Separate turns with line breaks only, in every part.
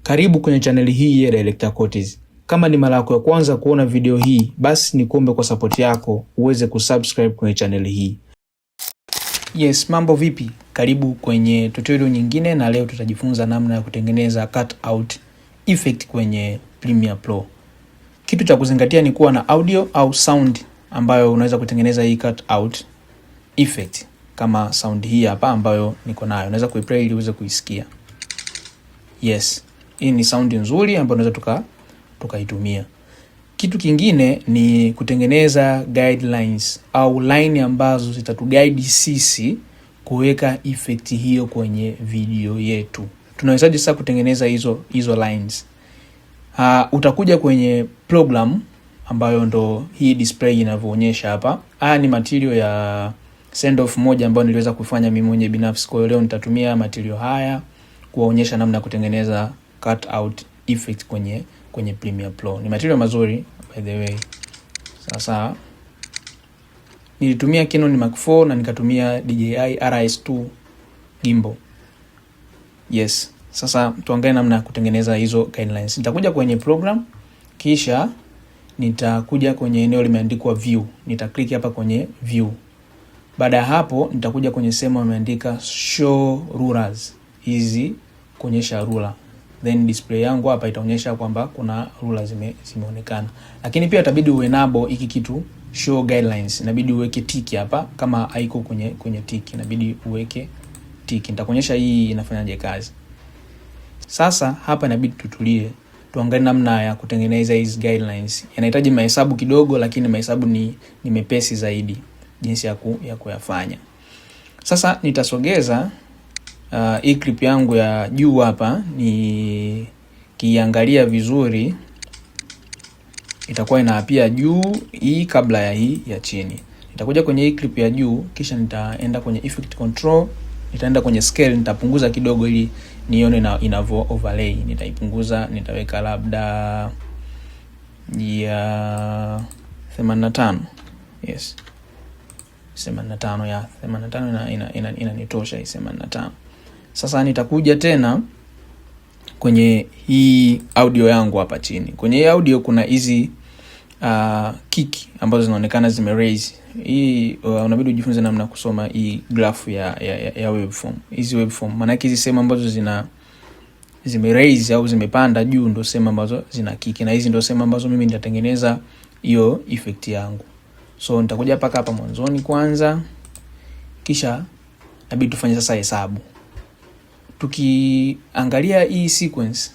Karibu kwenye chaneli hii ya Director Curtis. Kama ni mara yako ya kwanza kuona video hii, basi nikuombe kwa support yako uweze kusubscribe kwenye chaneli hii. Yes, mambo vipi? Karibu kwenye tutorial nyingine, na leo tutajifunza namna ya kutengeneza cutout effect kwenye Premiere Pro. Kitu cha kuzingatia ni kuwa na audio au sound ambayo unaweza kutengeneza hii cutout effect, kama sound hii hapa ambayo niko nayo. Unaweza kuiplay ili uweze kuisikia. Yes, hii ni sound nzuri ambayo unaweza tukaitumia. Kitu kingine ni kutengeneza guidelines au line ambazo zitatuguide sisi kuweka effect hiyo kwenye video yetu. Tunawezaje sasa kutengeneza hizo lines? Utakuja kwenye program ambayo ndo hii display inavyoonyesha hapa. Haya ni material ya send off moja ambayo niliweza kufanya mimi mwenyewe binafsi. Kwa hiyo leo nitatumia material haya kuwaonyesha namna ya kutengeneza cutout effect kwenye Premiere Pro. Ni material mazuri by the way. Sasa nilitumia Canon Mark 4 na nikatumia DJI RS2 gimbal. Yes. Sasa tuangalie namna ya kutengeneza hizo guidelines. Nitakuja kwenye program, kisha nitakuja kwenye eneo limeandikwa view. Nitaklik hapa kwenye view. Baada ya hapo nitakuja kwenye sehemu imeandika show rulers. Hizi kuonyesha ruler. Then display yangu hapa itaonyesha kwamba kuna ruler zimeonekana. Lakini pia itabidi uenable hiki kitu show guidelines. Inabidi uweke tick hapa, kama haiko kwenye tick inabidi uweke tick. Nitakuonyesha hii inafanyaje kazi. Sasa hapa inabidi tutulie, tuangalie namna ya kutengeneza hizi guidelines. Yanahitaji mahesabu kidogo, lakini mahesabu ni mepesi zaidi jinsi ya kuyafanya. Sasa nitasogeza hii clip yangu ya juu hapa, ni kiangalia vizuri itakuwa inaapia juu hii kabla ya hii ya chini. Nitakuja kwenye hii clip ya juu, kisha nitaenda kwenye effect control, nitaenda kwenye scale, nitapunguza kidogo ili nione inavyo overlay. Nitaipunguza, nitaweka labda ya 85. Yes, 85 ya 85 inanitosha hii 85. Sasa nitakuja tena kwenye hii audio yangu hapa chini. Kwenye hii audio kuna hizi kick ambazo zinaonekana zime raise. Hii unabidi ujifunze namna kusoma hii graph ya waveform. Hizi waveform maana yake hizi sehemu ambazo zime raise au zimepanda juu ndio sehemu ambazo zina kick, na hizi ndio sehemu ambazo mimi nitatengeneza hiyo effect yangu. So nitakuja hapa mwanzoni kwanza, kisha inabidi tufanye sasa hesabu. Tukiangalia hii sequence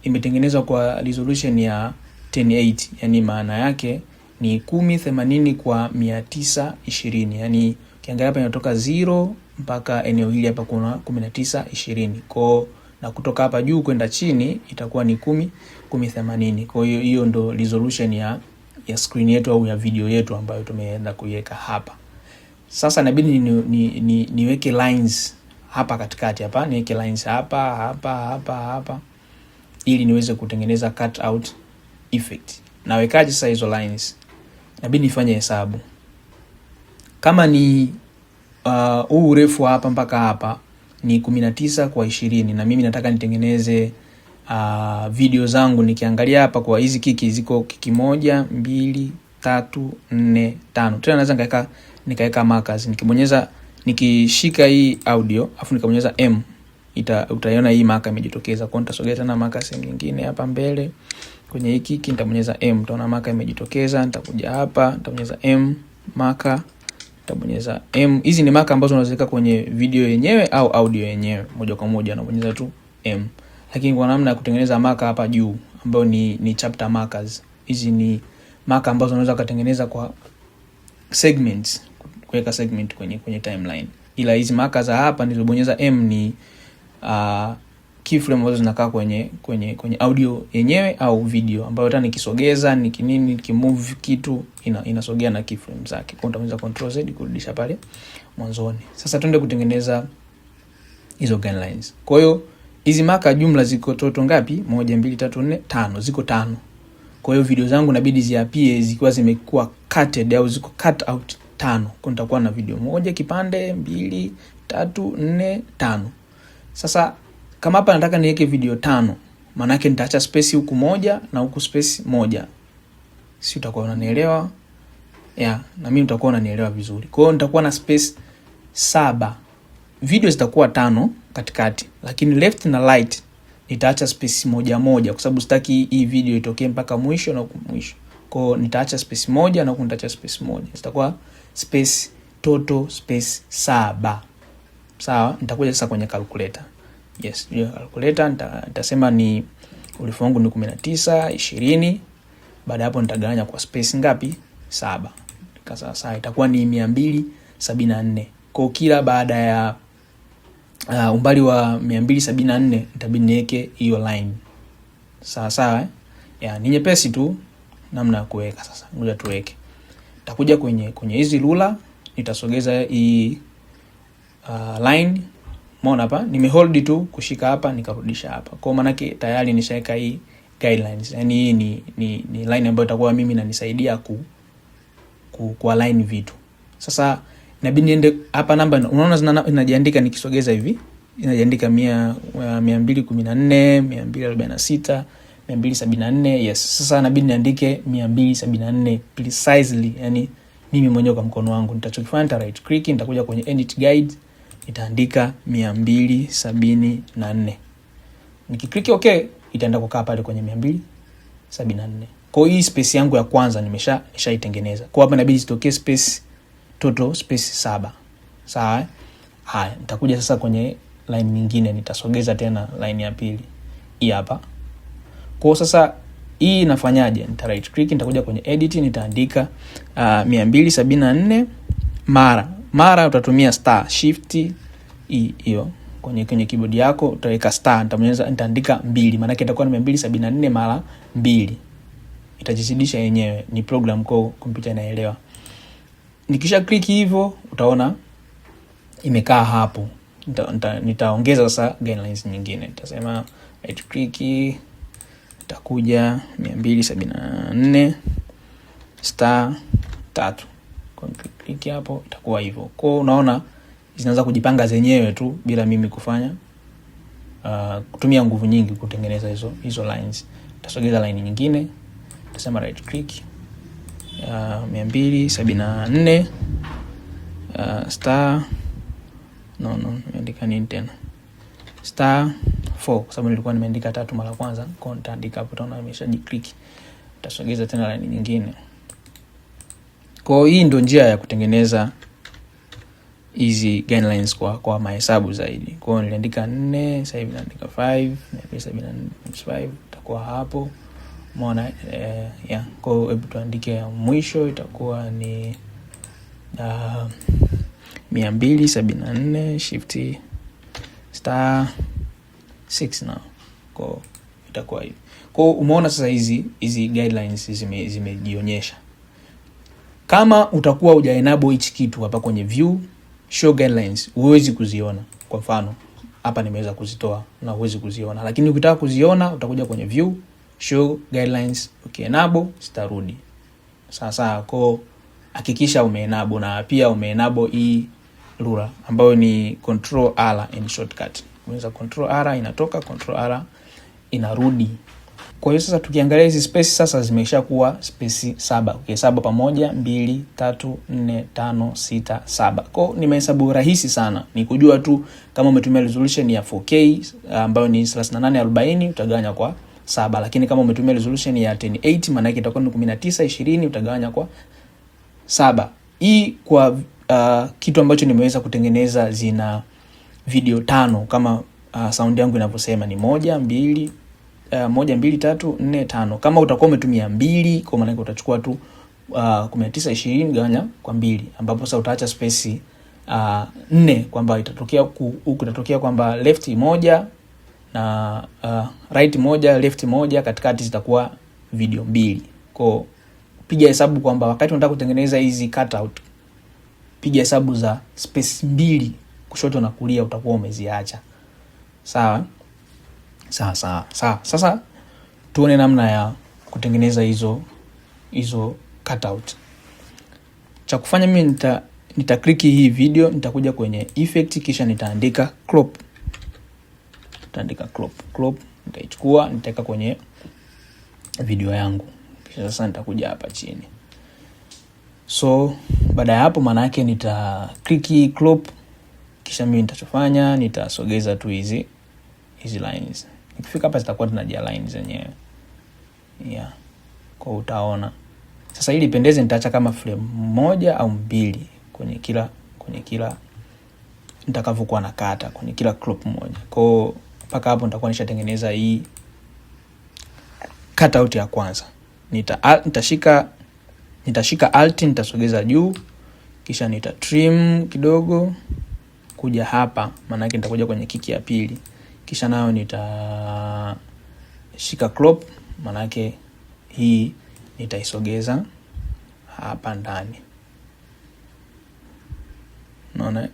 imetengenezwa kwa resolution ya 1080, yani maana yake ni 1080 kwa 920. Yani ukiangalia hapa inatoka 0 mpaka eneo hili hapa kuna 1920. Kwa na kutoka hapa juu kwenda chini itakuwa ni 1080. Kwa hiyo hiyo ndo resolution ya screen yetu au ya video yetu ambayo tumeenda kuiweka hapa. Sasa inabidi niweke lines hapa katikati hapa, niweke lines hapa ili niweze kutengeneza cutout effect. Nawekaje sasa hizo lines? Inabidi nifanye hesabu. Kama ni huu urefu hapa mpaka hapa ni 19 kwa 20, na mimi nataka nitengeneze video zangu nikiangalia hapa kwa hizi kiki ziko kiki 1 2 3 4 5. Tena naweza nikaweka markers. Nikishika hii audio afu nikabonyeza M, utaiona hii marker imejitokeza. Kwa nitasogea tena marker sehemu nyingine hapa mbele. Kwenye hii kiki nitabonyeza M, utaona marker imejitokeza. Nitakuja hapa, nitabonyeza M marker, nitabonyeza M. Hizi ni marker ambazo unaweza kwenye video yenyewe au audio yenyewe moja kwa moja, unabonyeza tu M. Lakini kwa namna ya kutengeneza marker hapa juu ambayo ni chapter markers. Hizi ni marker ambazo unaweza kutengeneza kwa segments, kuweka segment kwenye timeline. Ila hizi markers hapa nilizobonyeza M ni keyframe ambazo zinakaa kwenye audio yenyewe au video, ambayo hata nikisogeza nikimove kitu inasogea na keyframe zake. Kwa nitabonyeza Control Z kurudisha pale mwanzoni. Sasa tuende kutengeneza hizo guidelines. Kwa hiyo hizi marker jumla ziko total ngapi? 1 2 3 4 5, ziko 5. Kwa hiyo video zangu inabidi ziapie zikiwa zimekuwa cutted au ziko cut out 5. Kwa nitakuwa na video moja kipande 2 3 4 5. Sasa kama hapa nataka niweke video 5, Maana yake nitaacha space huku moja na huku space moja. Si utakuwa unanielewa? Yeah, na mimi utakuwa unanielewa vizuri. Kwa hiyo nitakuwa na space 7. Video zitakuwa 5 katikati, lakini left na right nitaacha space moja moja kwa sababu sitaki hii video itokee mpaka mwisho na mwisho. Kwa hiyo nitaacha space moja na huku nitaacha space moja. Zitakuwa space total space 7. Sawa, nitakuja sasa kwenye calculator. Yes, hiyo calculator nitasema ni urefu wangu ni 19, 20. Baada hapo nitagawanya kwa space ngapi? 7. Sasa itakuwa ni 274. Kwa kila baada ya umbali wa 274 itabidi niweke hiyo line. Sawa sawa, ya ni nyepesi tu namna ya kuweka. Sasa ngoja tuweke. Nitakuja kwenye hizi ruler, nitasogeza hii line. Umeona hapa nimehold tu kushika hapa nikarudisha hapa. Kwa maana yake tayari nishaweka hii guidelines. Yaani hii ni line ambayo itakuwa mimi inanisaidia ku align vitu. Sasa inabidi niende hapa namba, unaona inajiandika nikisogeza hivi. Inajiandika 214, 246, 274. Yes. Sasa inabidi niandike 274 precisely, yani mimi mwenyewe kwa mkono wangu. Nitachokifanya nita right click, nitakuja kwenye edit guide, nitaandika 274. Nikiklik okay, itaenda kukaa pale kwenye 274. Kwa hiyo space yangu ya kwanza nimeshaitengeneza. Kwa hapa inabidi zitokee space total space 7. Sawa? Haya, nitakuja sasa kwenye line nyingine, nitasogeza tena line ya pili. Hii hapa. Kwa sasa hii inafanyaje? Nita right click, nitakuja kwenye edit, nitaandika 274 mara utatumia star shift hiyo kwenye keyboard yako utaweka star, nitaandika 2, maana yake itakuwa ni 274 mara 2. Itajizidisha yenyewe, ni program kwa kompyuta inaelewa. Nikisha click hivyo utaona imekaa hapo. Nitaongeza sasa guidelines nyingine. Nitasema right click, itakuja 274 star 3. Kwa click hapo itakuwa hivyo. Kwa unaona zinaanza kujipanga zenyewe tu bila mimi kufanya kutumia nguvu nyingi kutengeneza hizo lines. Nitasogeza line nyingine. Nitasema right click 274 star nimeandika nini tena? Star 4 kwa sababu nilikuwa nimeandika 3 mara kwanza. Kwa nitaandika hapo, utaona nimeshajiclick. Nitasogeza tena line nyingine. Kwa hii ndio njia ya kutengeneza hizi guidelines kwa mahesabu zaidi. Kwa hiyo niliandika 4, sasa hivi naandika 5, 274 itakuwa hapo. Umeona yeah. Kwa hiyo hebu tuandike ya mwisho, itakuwa ni 274 shift star 6 now. Kwa itakuwa hivi. Kwa hiyo umeona sasa hizi guidelines zimejionyesha. Kama utakuwa uja enable hichi kitu hapa kwenye view show guidelines, huwezi kuziona. Kwa mfano hapa nimeweza kuzitoa na huwezi kuziona, lakini ukitaka kuziona utakuja kwenye view show guidelines, enable zitarudi. Sasa kwa hakikisha umeenable, na pia umeenable hii ruler ambayo ni control R and shortcut. Unaweza control R inatoka, control R inarudi. Kwa hiyo sasa tukiangalia hizi space sasa zimeshakuwa space 7. Okay, 7 pamoja 2 3 4 5 6 7. Kwa nimehesabu rahisi sana. Ni kujua tu kama umetumia resolution ya 4K ambayo ni 3840 utagawanya kwa 7, lakini kama umetumia resolution ya 1080 maana yake itakuwa ni 1920 utagawanya kwa 7. Hii kwa kitu ambacho nimeweza kutengeneza zina video 5 kama sound yangu inavyosema ni 1 2 1 2 3 4 5. Kama utakuwa umetumia 2 kwa maana utachukua tu 1920 gawanya kwa 2, ambapo sasa utaacha space 4 kwamba itatokea huku itatokea kwamba left moja na right moja, left moja, katikati zitakuwa video 2. Kwa piga hesabu kwamba wakati unataka kutengeneza hizi cutout, piga hesabu za space 2 kushoto na kulia utakuwa umeziacha. Sawa? Sawa. Sasa tuone namna ya kutengeneza hizo cutout. Cha kufanya mimi nita click hii video, nitakuja kwenye effect, kisha nitaandika crop. Nitaandika crop nitaichukua nitaweka kwenye video yangu. Kisha sasa nitakuja hapa chini. So baada ya hapo maana yake nita click crop, kisha mimi nitachofanya nitasogeza tu hizi lines. Nikifika hapa zitakuwa tunajia lines zenyewe. Yeah. Kwa utaona. Sasa ili pendeze nitaacha kama frame 1 au 2 kwenye kila nitakavyokuwa nakata kwenye kila crop moja. Kwa mpaka hapo nitakuwa nishatengeneza hii cutout ya kwanza. Nitashika alt, nitasogeza juu, kisha nita trim kidogo kuja hapa, maana yake nitakuja kwenye kiki ya pili. Kisha nayo nitashika crop, maana yake hii nitaisogeza hapa ndani. Unaona?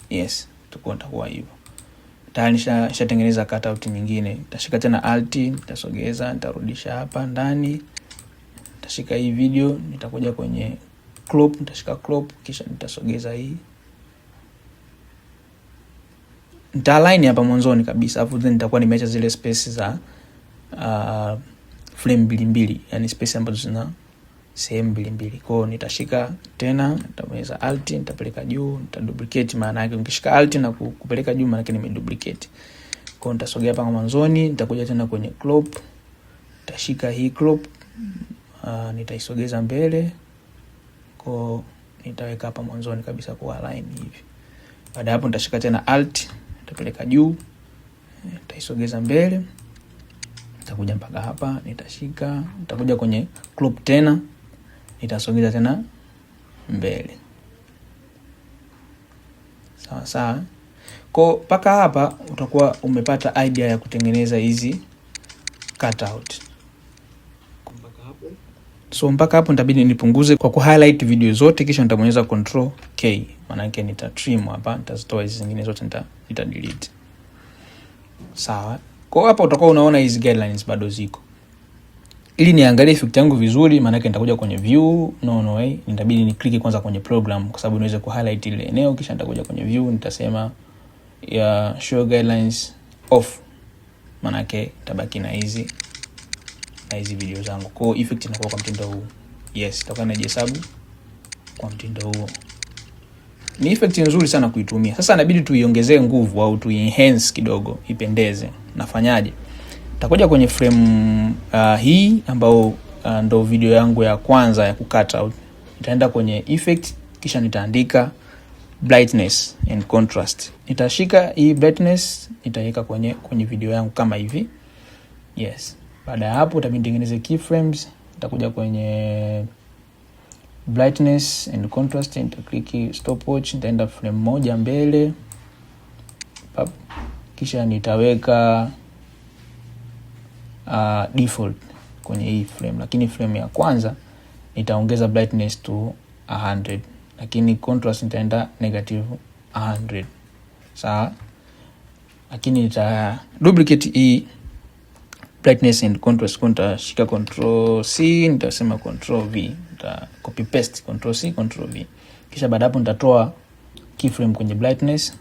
Yes, tutakuwa hivyo. Tayari nishatengeneza cutout nyingine. Nitashika tena alt, nitasogeza, nitarudisha hapa ndani. Nitashika hii video, nitakuja kwenye crop, nitashika crop, kisha nitasogeza hii. Nita-align hapa mwanzoni kabisa, afu then nitakuwa nimeacha zile space za frame mbili, yani space ambazo zina sehemu mbili. Kwa hiyo nitashika tena, nitabonyeza alt, nitapeleka juu, nitaduplicate, maana yake ukishika alt na kupeleka juu maana yake nimeduplicate. Kwa hiyo nitasogea hapa mwanzoni, nitakuja tena kwenye crop, nitashika hii crop, nitaisogeza mbele. Kwa hiyo nitaweka hapa mwanzoni kabisa kwa align hivi. Baada hapo nitashika tena alt, nitapeleka juu, nitaisogeza mbele. Nitakuja mpaka hapa, nitashika, nitakuja kwenye crop tena, nitasogeza tena mbele. Sawa sawa. Kwa mpaka hapa utakuwa umepata idea ya kutengeneza hizi cutout. So mpaka hapo nitabidi nipunguze kwa ku-highlight video zote, kisha nitabonyeza Control K. Maana yake nita trim hapa, nitazitoa hizi zingine zote, nita delete. Sawa. Kwa hapa utakuwa unaona hizi guidelines bado ziko. Ili niangalie effect yangu vizuri, maana yake nitakuja kwenye view, no way, nitabidi ni click kwanza kwenye program kwa sababu niweze ku highlight ile eneo, kisha nitakuja kwenye view, nitasema ya show guidelines off. Maana yake tabaki na hizi video zangu. Kwa effect inakuwa kwa mtindo huu. Yes, itakuwa inajihesabu kwa mtindo huo. Ni effect nzuri sana kuitumia. Sasa inabidi tuiongezee nguvu au tu-enhance kidogo ipendeze. Nafanyaje? Nitakuja kwenye frame hii ambao ndo video yangu ya kwanza ya kucut out. Nitaenda kwenye effect, kisha nitaandika brightness and contrast. Nitashika hii brightness, nitaweka kwenye video yangu kama hivi. Yes. Baada ya hapo utabidi nitengeneze keyframes. Nitakuja kwenye brightness and contrast, nita-click stopwatch, nitaenda frame 1 mbele. Kisha nitaweka default kwenye hii frame, lakini frame ya kwanza nitaongeza brightness to 100, lakini contrast nitaenda -100. Sawa? Lakini nita duplicate hii brightness and contrast, nitashika Control C, nitasema Control V, nita copy paste Control C Control V. Kisha baada hapo nitatoa keyframe kwenye brightness.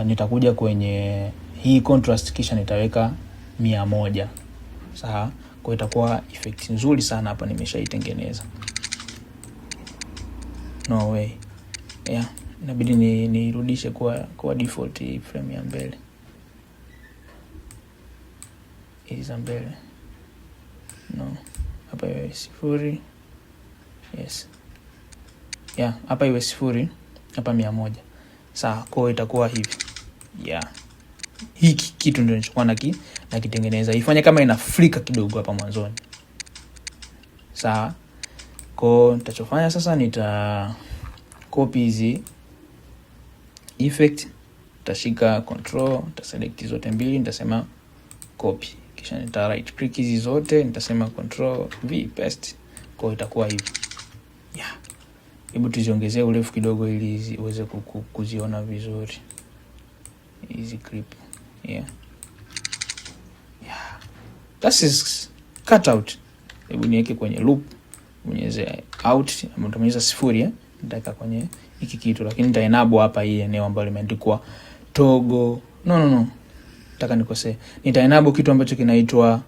Nitakuja kwenye hii contrast, kisha nitaweka 100. Sawa? Kwa itakuwa effect nzuri sana hapa nimeshaitengeneza. No way. Yeah, inabidi nirudishe kwa default hii frame ya mbele. Hizi mbele. No. Hapa iwe 0. Yes. Yeah, hapa iwe 0, hapa 100. Sawa, kwa itakuwa hivi. Yeah. Hiki kitu ndio nilichokuwa nakitengeneza. Ifanye kama ina flicker kidogo hapa mwanzoni. Sawa. Kwa nitachofanya sasa nita copy hizi effect, nitashika control, nitaselect zote mbili, nitasema copy. Kisha nita right click hizi zote, nitasema Control V paste. Kwa itakuwa hivi. Yeah. Hebu tuziongezee urefu kidogo ili uweze kuziona vizuri hizi clip. Yeah. Yeah. That is cut out. Hebu niweke kwenye loop, bonyeze out, nitabonyeza 0, nitaweka kwenye hiki kitu, lakini nita enable hapa hii eneo ambalo limeandikwa toggle. No. Nataka nikosee. Nita enable kitu ambacho kinaitwa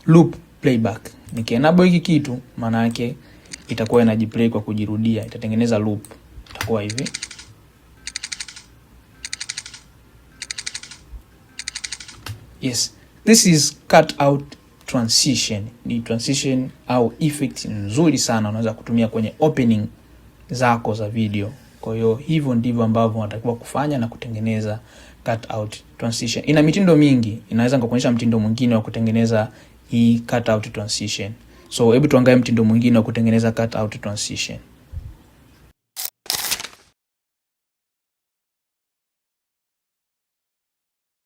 loop playback. Niki enable hiki kitu, maana yake itakuwa inajiplay kwa kujirudia, itatengeneza loop. Itakuwa hivi. Yes, this is cut out transition. Ni transition au effect nzuri sana, unaweza kutumia kwenye opening zako za video. Kwa hiyo hivyo ndivyo ambavyo unatakiwa kufanya na kutengeneza cut out transition. Ina mitindo mingi, inaweza nikakuonyesha mtindo mwingine wa kutengeneza hii cut out transition. So hebu tuangalie mtindo mwingine wa kutengeneza cut out transition.